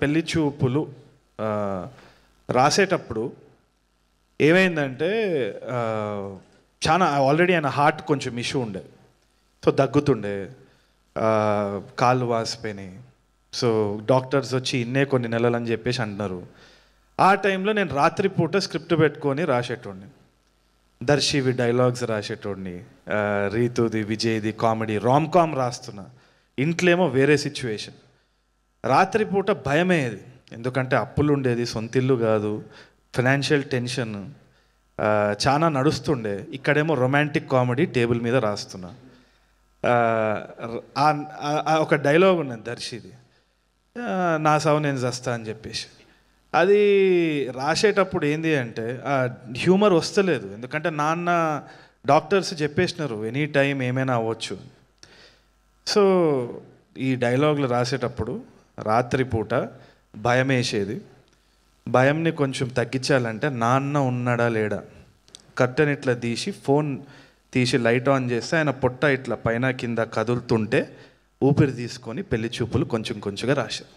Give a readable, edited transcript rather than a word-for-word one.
పెళ్లి చూపులు రాసేటప్పుడు ఏమైందంటే చాలా ఆల్రెడీ ఆయన హార్ట్ కొంచెం ఇష్యూ ఉండే, సో దగ్గుతుండే, కాళ్ళు వాసిపోయినాయి. సో డాక్టర్స్ వచ్చి ఇన్నే కొన్ని నెలలు అని చెప్పేసి అంటున్నారు. ఆ టైంలో నేను రాత్రిపూట స్క్రిప్ట్ పెట్టుకొని రాసేటోడిని, దర్శివి డైలాగ్స్ రాసేటోడిని, రీతుది విజయ్ది కామెడీ రామ్ కామ్ రాస్తున్నా. ఇంట్లో ఏమో వేరే సిచ్యువేషన్. రాత్రిపూట భయమేది, ఎందుకంటే అప్పులు ఉండేది, సొంతిల్లు కాదు, ఫైనాన్షియల్ టెన్షన్ చాలా నడుస్తుండే. ఇక్కడేమో రొమాంటిక్ కామెడీ టేబుల్ మీద రాస్తున్నా. ఒక డైలాగ్ ఉన్నది దర్శిది, నా సావు నేను చస్తా అని చెప్పేసి. అది రాసేటప్పుడు ఏంది అంటే హ్యూమర్ వస్తలేదు, ఎందుకంటే నాన్న డాక్టర్స్ చెప్పేసినారు ఎనీ టైం ఏమైనా అవ్వచ్చు. సో ఈ డైలాగులు రాసేటప్పుడు రాత్రిపూట భయం వేసేది. భయంని కొంచెం తగ్గించాలంటే నాన్న ఉన్నాడా లేడా, కర్టెన్ ఇట్లా తీసి ఫోన్ తీసి లైట్ ఆన్ చేస్తే ఆయన పొట్ట ఇట్లా పైన కింద కదులుతుంటే ఊపిరి తీసుకొని పెళ్లి చూపులు కొంచెం కొంచెంగా రాశారు.